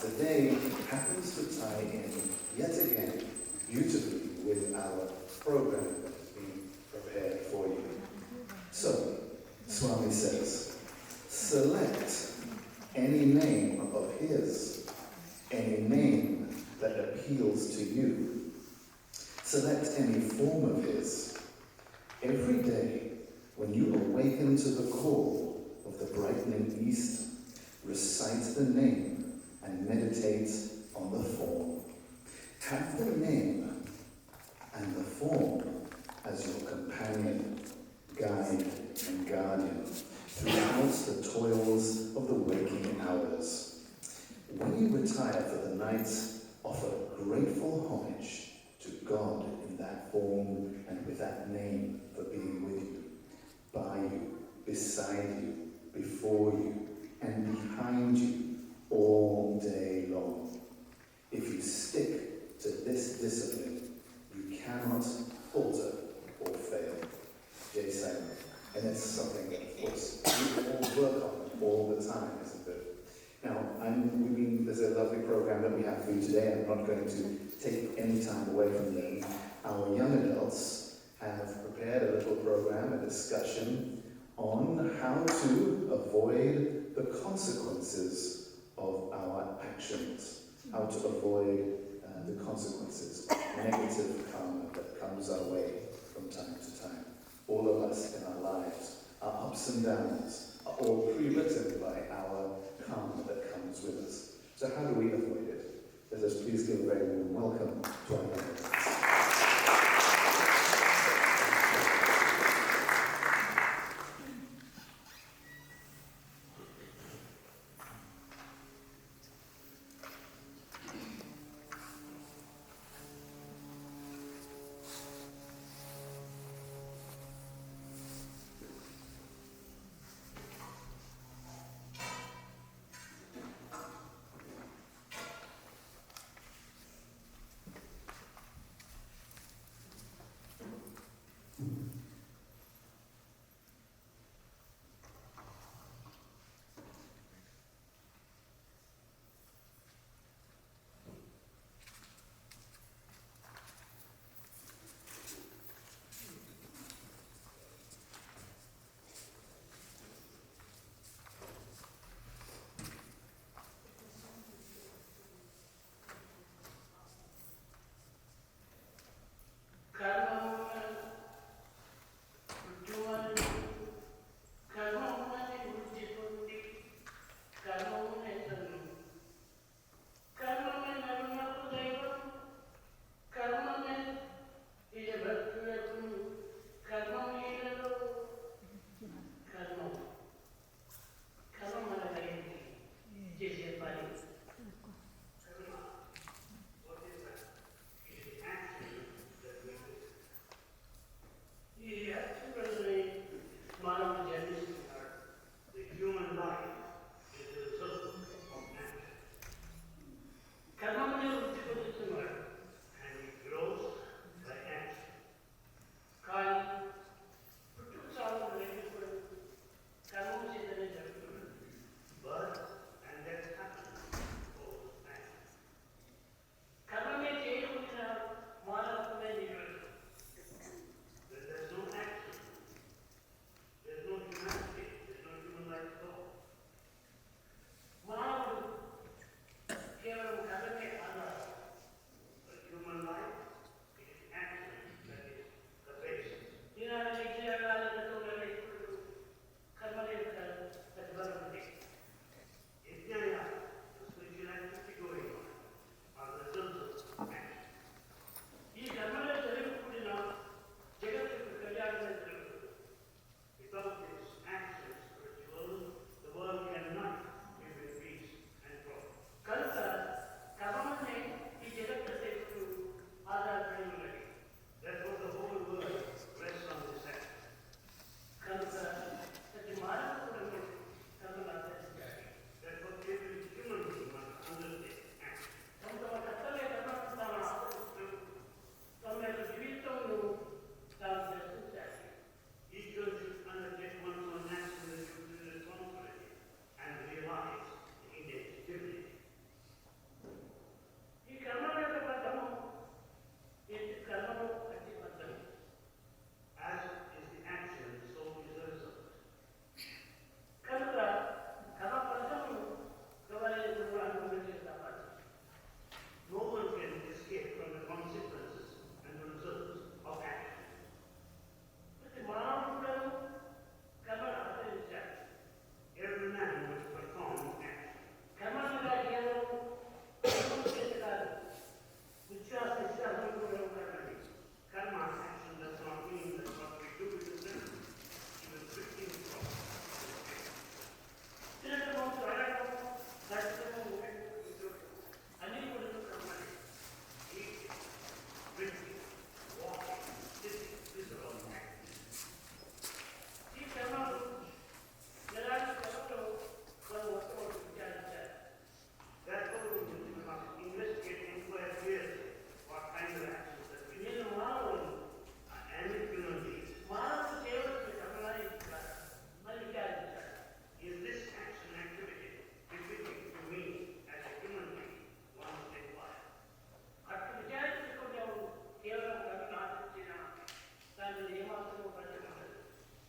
Today happens to tie in yet again beautifully with our program that has been prepared for you. So, Swami says, select any name of his, any name that appeals to you. Select any form of his. Every day, when you awaken to the call of the brightening east, recite the name and meditate on the form. Have the name and the form as your companion, guide, and guardian throughout the toils of the waking hours. When you retire for the night, offer grateful homage to God in that form and with that name for being with you, by you, beside you, before you, and behind you all day long. If you stick to this discipline, you cannot falter or fail. Jay Simon. And it's something that, of course, we all work on all the time, isn't it? Now, there's a lovely program that we have for you today. I'm not going to take any time away from them. Our young adults have prepared a little program, a discussion on how to avoid the consequences of our actions, how to avoid the consequences, negative karma that comes our way from time to time. All of us in our lives, our ups and downs, are all pre-written by our karma that comes with us. So how do we avoid it? Let us please give a very warm welcome to our young adults.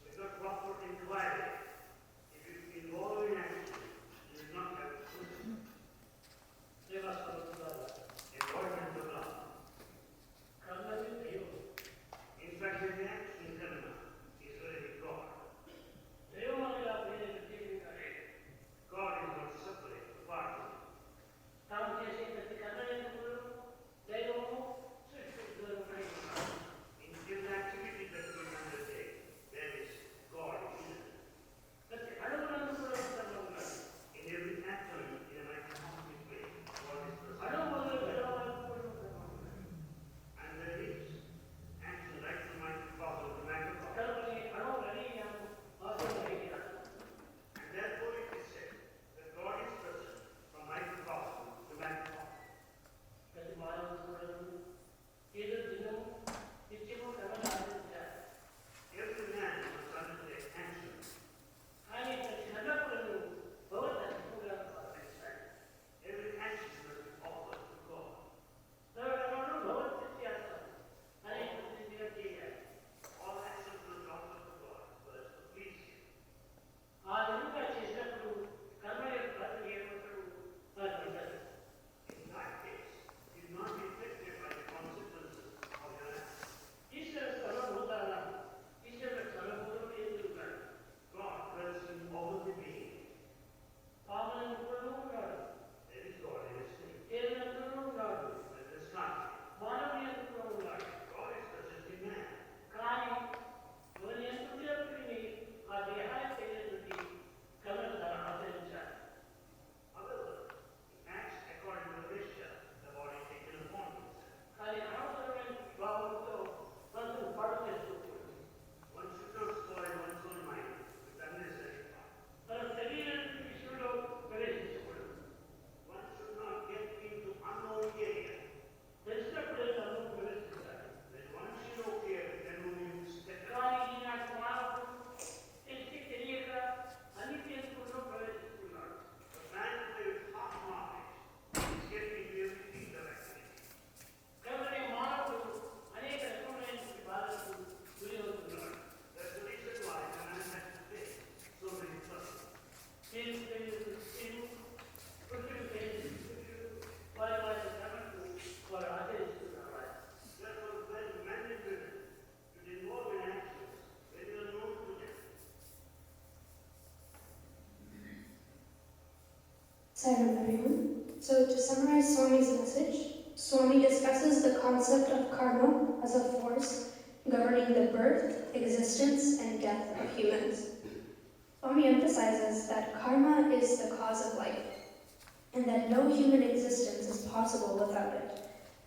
Without proper inquiry, if you involve in action, you will not have truth. Avoidance of love. In fact, the action karma is really God. God is not separate, apart from in every activity that we undertake, there is God in it. In every action, in a microcosmic way, God is present. And there is action right from microcosm to macrocosm. And therefore it is said that God is present from microcosm to macrocosm. Every man must undertake action. Every action must be offered to God. All actions must be offered to God first to please Him. In that case, it will not be affected by the consequences of your actions. God dwells in all the being. There is God in His name. There is not. God is present in man. However, he acts according to the measure the body taken upon himself. One should not spoil one's own mind with unnecessary thought. One should not get into unknown area. When one should appear, then only you step in. The man with half knowledge is getting into every field of activity. That's the reason why the man has to pay so many persons. Therefore, when men and women should involve in actions when you are known to them. Salam everyone. So to summarize Swami's message, Swami discusses the concept of karma as a force governing the birth, existence, and death of humans. Swami emphasizes that karma is the cause of life, and that no human existence is possible without it.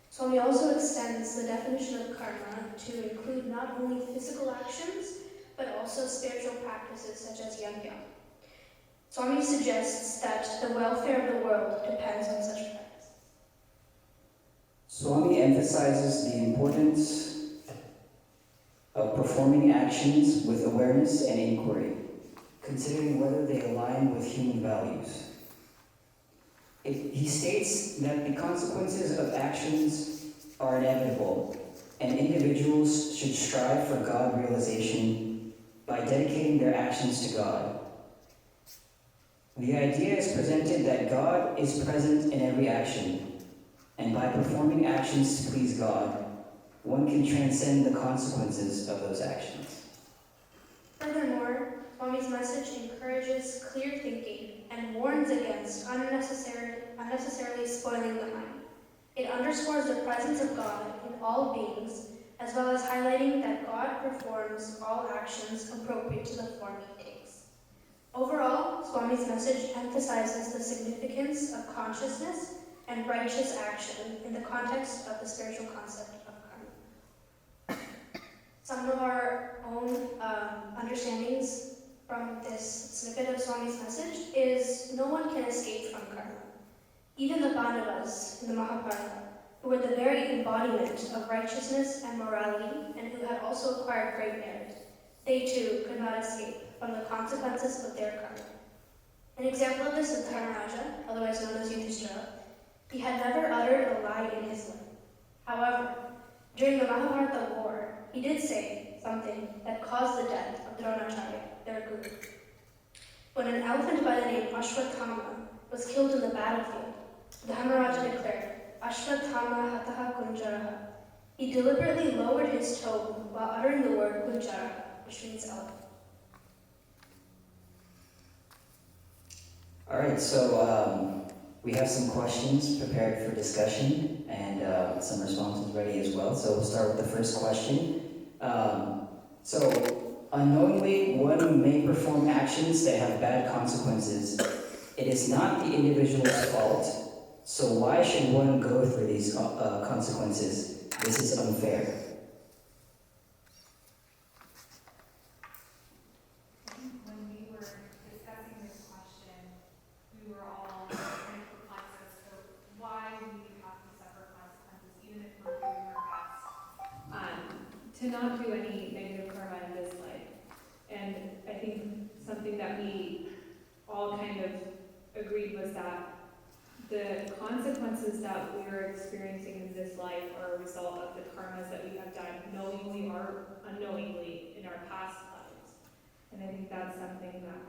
Swami also extends the definition of karma to include not only physical actions, but also spiritual practices such as yajna. Swami suggests that the welfare of the world depends on such practices. Swami emphasizes the importance of performing actions with awareness and inquiry, considering whether they align with human values. He states that the consequences of actions are inevitable, and individuals should strive for God realization by dedicating their actions to God. The idea is presented that God is present in every action, and by performing actions to please God, one can transcend the consequences of those actions. Furthermore, Swami's message encourages clear thinking and warns against unnecessarily spoiling the mind. It underscores the presence of God in all beings, as well as highlighting that God performs all actions appropriate to the form He takes. Overall, Swami's message emphasizes the significance of consciousness and righteous action in the context of the spiritual concept of karma. Some of our own understandings from this snippet of Swami's message is no one can escape from karma. Even the Pandavas in the Mahabharata, who were the very embodiment of righteousness and morality, and who had also acquired great merit, they too could not escape from the consequences of their karma. An example of this is Dharmaraja, otherwise known as Yudhishthira. He had never uttered a lie in his life. However, during the Mahabharata war, he did say something that caused the death of Dronacharya, their guru. When an elephant by the name Ashwatthama was killed in the battlefield, the Dharmaraja declared, Ashwatthama hataha kunjaraha. He deliberately lowered his tone while uttering the word kunjaraha, which means elephant. All right, so we have some questions prepared for discussion and some responses ready as well. So we'll start with the first question. So unknowingly, one may perform actions that have bad consequences. It is not the individual's fault, so why should one go through these consequences? This is unfair. When we were discussing this question, we were all kind of perplexed as to why we have to suffer consequences, even if we're doing our best to not do any negative karma in this life. And I think something that we all kind of agreed was that the consequences that we are experiencing in this life are a result of the karmas that we have done knowingly or unknowingly in our past lives. And I think that's something that,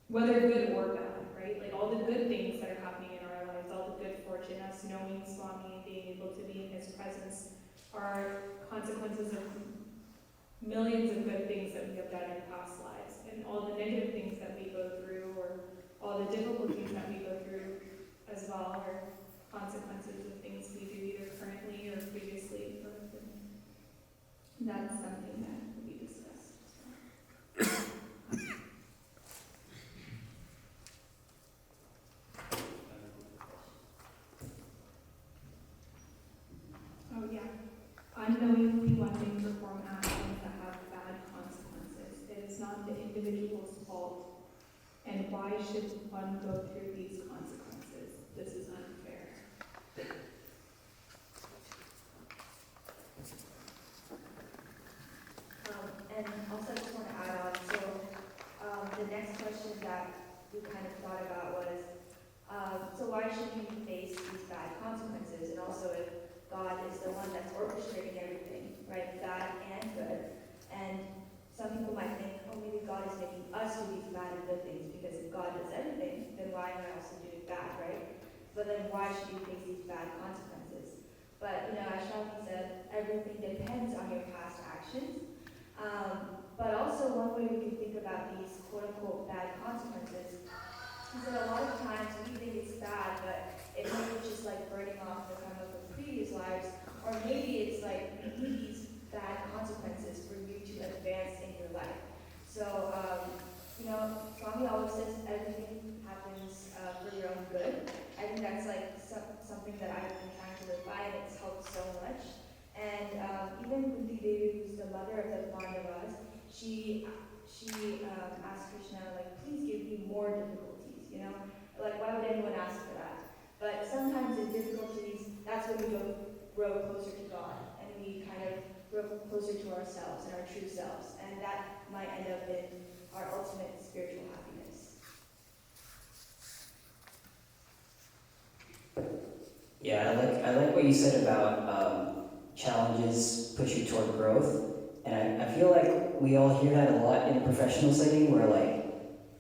whether good or bad, right? Like all the good things that are happening in our lives, all the good fortune, us knowing Swami and being able to be in his presence are consequences of millions of good things that we have done in past lives. And all the negative things that we go through or all the difficulties that we go through as well are consequences of things we do either currently or previously. And that's something that we discussed as well. Oh yeah. Unknowingly one may perform actions that have bad consequences. It is not the individual's fault. And why should one go through these consequences? This is unfair. And also I just want to add on, so the next question that we kind of thought about was, so why should we face these bad consequences? And also if God is the one that's orchestrating everything, right, bad and good. And some people might think, oh, maybe God is making us do these bad and good things, because if God does everything, then why am I also doing bad, right? But then why should you face these bad consequences? But, as Shami said, everything depends on your past actions. But also one way we can think about these quote-unquote bad consequences is that a lot of times we think it's bad, but it may be just like burning off the karma from previous lives, or maybe it's like you need these bad consequences for you to advance in your life. So, Swami always says everything happens for your own good. I think that's like something that I've been trying to live by, and it's helped so much. And even Kunti Devi, who's the mother of the Pandavas, she asked Krishna, like, please give me more difficulties, Like, why would anyone ask for that? But sometimes in difficulties, that's when we grow closer to God, and we kind of grow closer to ourselves and our true selves, and that might end up in our ultimate spiritual happiness. Yeah, I like what you said about challenges push you toward growth, and I feel like we all hear that a lot in a professional setting, where like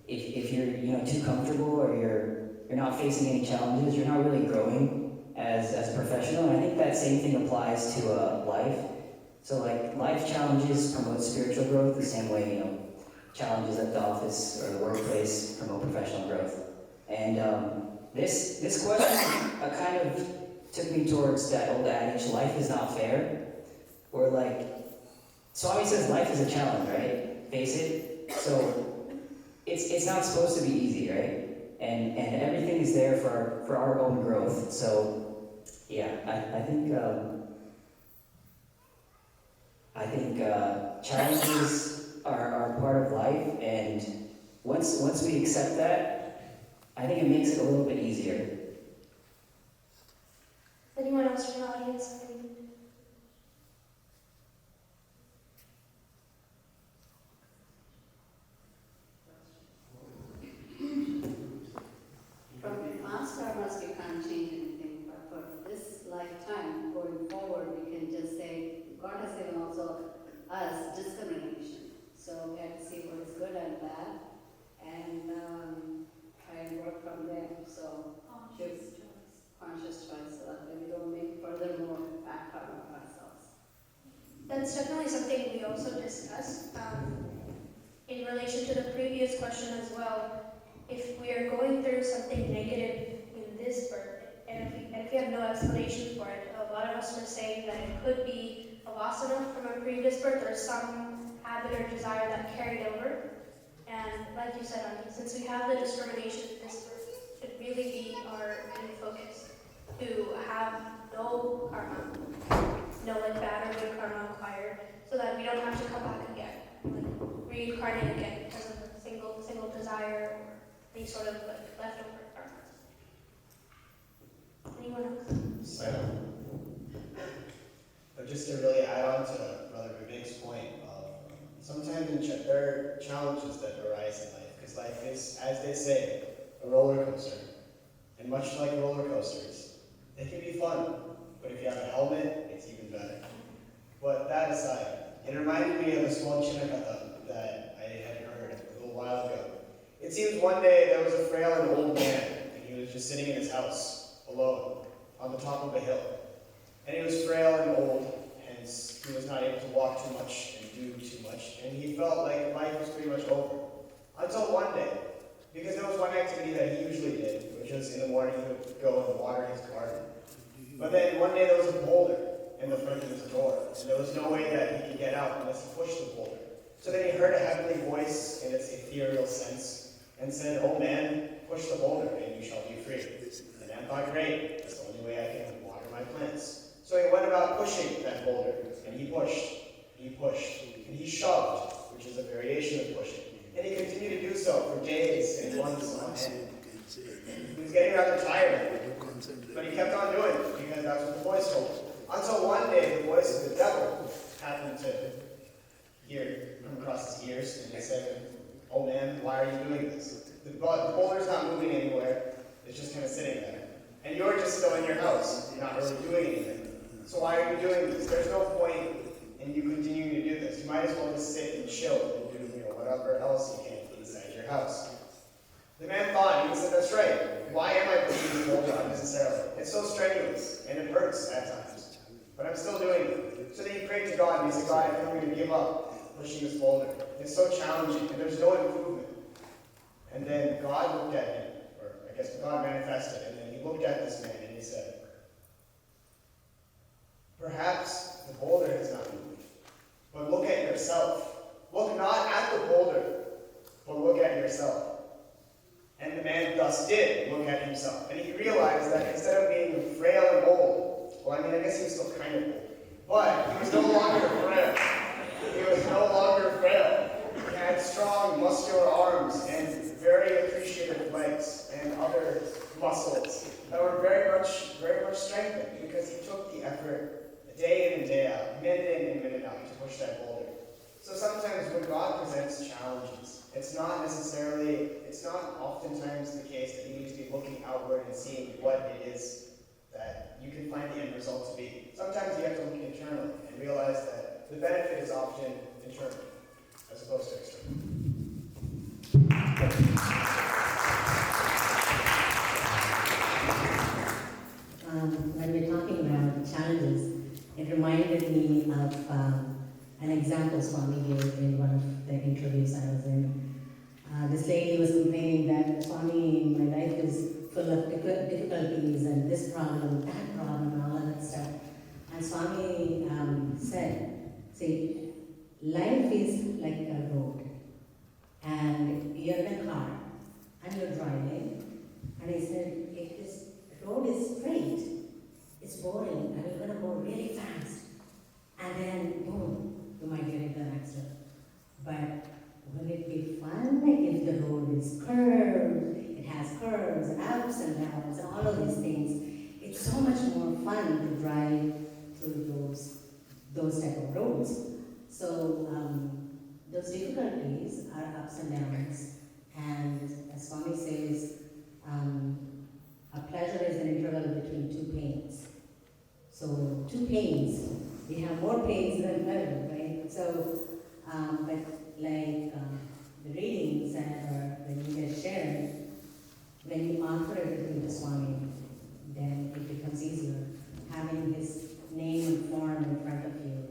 if you're too comfortable or you're not facing any challenges, you're not really growing as a professional. And I think that same thing applies to life. So like life challenges promote spiritual growth the same way challenges at the office or the workplace promote professional growth. And this question kind of took me towards that old adage, life is not fair. Or like, Swami says life is a challenge, right? Face it. So it's not supposed to be easy, right? And everything is there for our own growth. So yeah, I think challenges are part of life, and once we accept that, I think it makes it a little bit easier. Anyone else from the audience? From past karmas, we can't change anything, but for this lifetime going forward, we can just say, God has given also us That's definitely something we also discussed. In relation to the previous question as well, if we are going through something negative in this birth, and if we have no explanation for it, a lot of us were saying that it could be a vasana from a previous birth or some habit or desire that carried over. And like you said, Auntie, since we have the discrimination in this birth, it should really be our main focus to have no karma, no like bad or good karma acquired, so that we don't have to come back again, like reincarnate again because of a single desire or any sort of like leftover karma. Anyone else? But just to really add on to Brother Vivek's point of sometimes there are challenges that arise in life, because life is, as they say, a roller coaster. And much like roller coasters, they can be fun, but if you have a helmet, it's even better. But that aside, it reminded me of a small chinakatha that I had heard a little while ago. It seems one day there was a frail and old man, and he was just sitting in his house, alone, on the top of a hill. And he was frail and old, hence he was not able to walk too much and do too much, and he felt like life was pretty much over. Until one day, because there was one activity that he usually did, which was in the morning he would go and water his garden. But then one day there was a boulder in the front of his door, and there was no way that he could get out unless he pushed the boulder. So then he heard a heavenly voice in its ethereal sense, and said, "Oh man, push the boulder, and you shall be free." And the man thought, great, that's the only way I can water my plants. So he went about pushing that boulder, and he pushed, and he shoved, which is a variation of pushing. And he continued to do so for days and months on end. He was getting rather tired, but he kept on doing it, because that's what the voice told him. Until one day, the voice of the devil happened to come across his ears, and he said, "Oh man, why are you doing this? The boulder's not moving anywhere, it's just kind of sitting there. And you're just still in your house, you're not really doing anything. So why are you doing this? There's no point in you continuing to do this. You might as well just sit and chill and do whatever else you can inside your house." The man thought, and he said, "That's right. Why am I pushing this boulder unnecessarily? It's so strenuous, and it hurts at times. But I'm still doing it." So then he prayed to God, and he said, "God, I think I'm going to give up pushing this boulder. It's so challenging, and there's no improvement." And then God looked at him, or I guess God manifested, and then he looked at this man, and he said, "Perhaps the boulder has not moved, but look at yourself. Look not at the boulder, but look at yourself." And the man thus did look at himself, and he realized that instead of being frail and old, well, I guess he was still kind of old, but he was no longer frail. He was no longer frail. He had strong, muscular arms and very appreciative legs and other muscles that were very much strengthened, because he took the effort day in and day out, minute in and minute out, to push that boulder. So sometimes when God presents challenges, it's not oftentimes the case that you need to be looking outward and seeing what it is that you can find the end result to be. Sometimes you have to look internally and realize that the benefit is often internal, as opposed to external. When we're talking about challenges, it reminded me of an example Swami gave in one of the interviews I was in. This lady was complaining that, "Swami, my life is full of difficulties and this problem, that problem, and all of that stuff." And Swami said, "See, life is like a road, and you're in a car, and you're driving." And he said, "If this road is straight, it's boring, and you're going to go really fast. And then, boom, you might get into an accident. But will it be fun if the road is curved? It has curves and ups and downs and all of these things. It's so much more fun to drive through those type of roads." So those difficulties are ups and downs. And as Swami says, a pleasure is an interval between two pains. So two pains, we have more pains than pleasure, right? So, but like the readings or when you get shared, when you offer everything to Swami, then it becomes easier. Having his name and form in front of you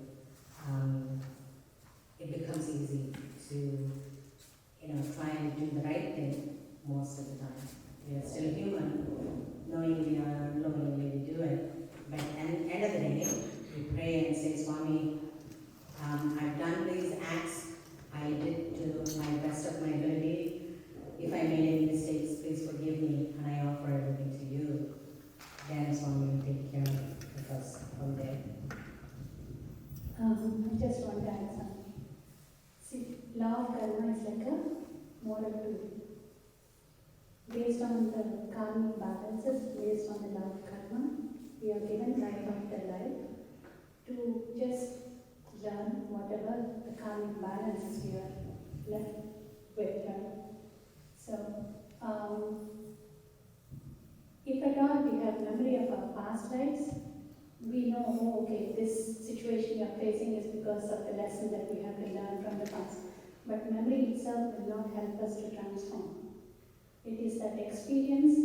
I just want to add something. See, law of karma is like a moral tool. Based on the karmic balances, based on the law of karma, we are given life after life to just learn whatever the karmic balances we are left with. Right? So, if at all we have memory of our past lives, we know, oh, okay, this situation we are facing is because of the lesson that we have to learn from the past. But memory itself will not help us to transform. It is that experience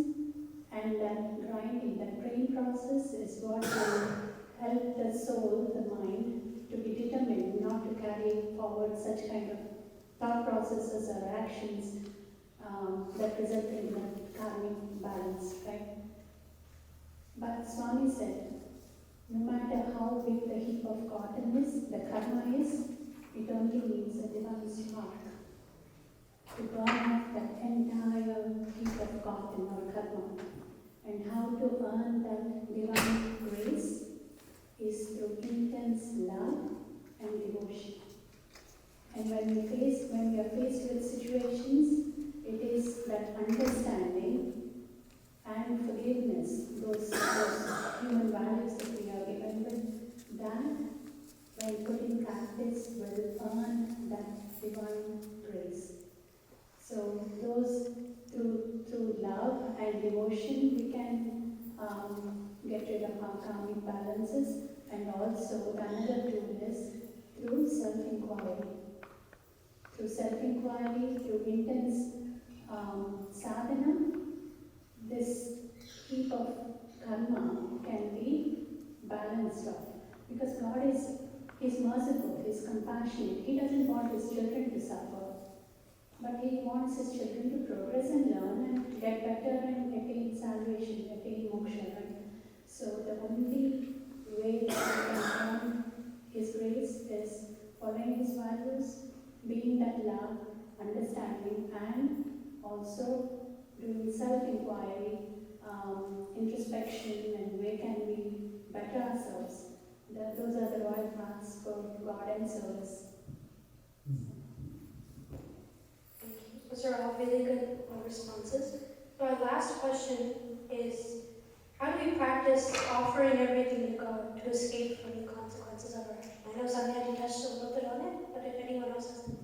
and that grinding, that brain process is what will help the soul, the mind, to be determined not to carry forward such kind of thought processes or actions that result in that karmic balance, right? But Swami said, no matter how big the heap of cotton is, the karma is, it only needs a divine spark to burn off that entire heap of cotton or karma. And how to earn that divine grace is through intense love and devotion. And when we are faced with situations, it is that understanding and forgiveness, those human values that we are given with, that when put in practice will earn that divine grace. So those through love and devotion we can get rid of our karmic balances, and also the another tool is through self-inquiry. Through self-inquiry, through intense sadhana, this heap of karma can be balanced off. Because God is merciful, He is compassionate. He doesn't want His children to suffer, but He wants His children to progress and learn and get better and attain salvation, attain moksha. Right? So the only way that we can earn His grace is following His values, being that love, understanding, and also doing self-inquiry, introspection, and where can we better ourselves. Those are the royal paths for God and service. Thank you. Those are all really good responses. So our last question is, how do we practice offering everything to God to escape from the consequences of our action? I know Sanya already touched a little bit on it, but if anyone else has any.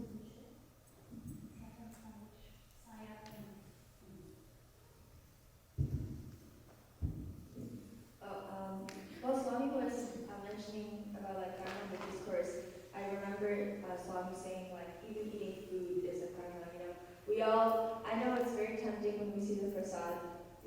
While Swami was mentioning about like karma in the discourse, I remember Swami saying like even eating food is a karma. I know it's very tempting when we see the prasad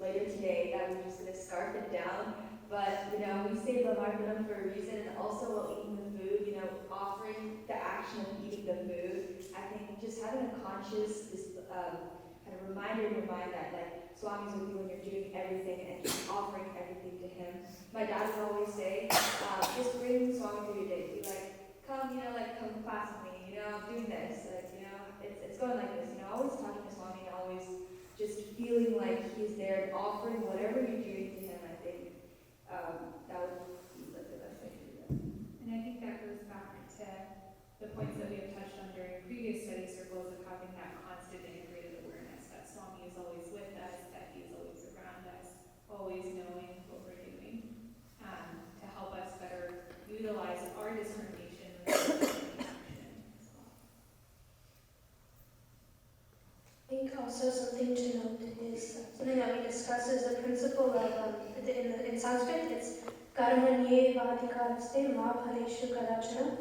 later today that we're just gonna scarf it down, but we say Lamarkanam for a reason, and also while eating the food, offering the action of eating the food, I think just having a conscious kind of reminder in your mind that like Swami's with you when you're doing everything and just offering everything to him. My dad would always say, just bring Swami through your day. Be like, come, come to class with me, I'm doing this, it's going like this, always talking to Swami and always just feeling like he's there and offering whatever you're doing to him. I think that would be like the best way to do that. And I think that goes back to the points that we have touched on during previous study circles of having that constant integrated awareness that Swami is always with us, that he is always around us, always knowing what we're doing, to help us better utilize our discrimination with action as well. I think also something to note is something that we discuss is the principle of, in Sanskrit, it's karmanye vadikaraste ma phaleshu kadachana,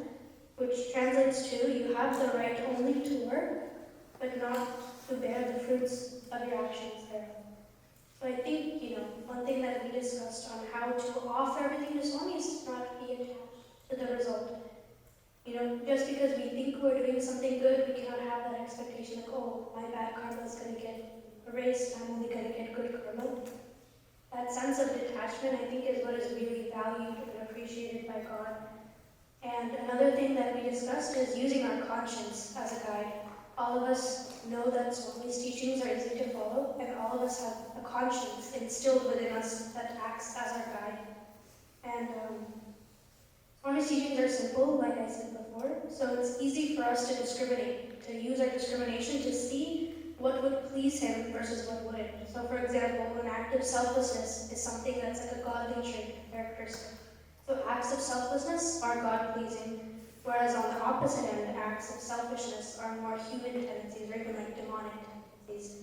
which translates to you have the right only to work, but not to bear the fruits of your actions there. So I think, one thing that we discussed on how to offer everything to Swami is not be attached to the result. Just because we think we're doing something good, we cannot have that expectation like, oh, my bad karma is going to get erased, I'm only going to get good karma. That sense of detachment, I think, is what is really valued and appreciated by God. And another thing that we discussed is using our conscience as a guide. All of us know that Swami's teachings are easy to follow, and all of us have a conscience instilled within us that acts as our guide. And Swami's teachings are simple, like I said before, so it's easy for us to discriminate, to use our discrimination to see what would please him versus what wouldn't. So for example, an act of selflessness is something that's like a godly trait, characteristic. So acts of selflessness are God-pleasing, whereas on the opposite end, acts of selfishness are more human tendencies or even like demonic tendencies.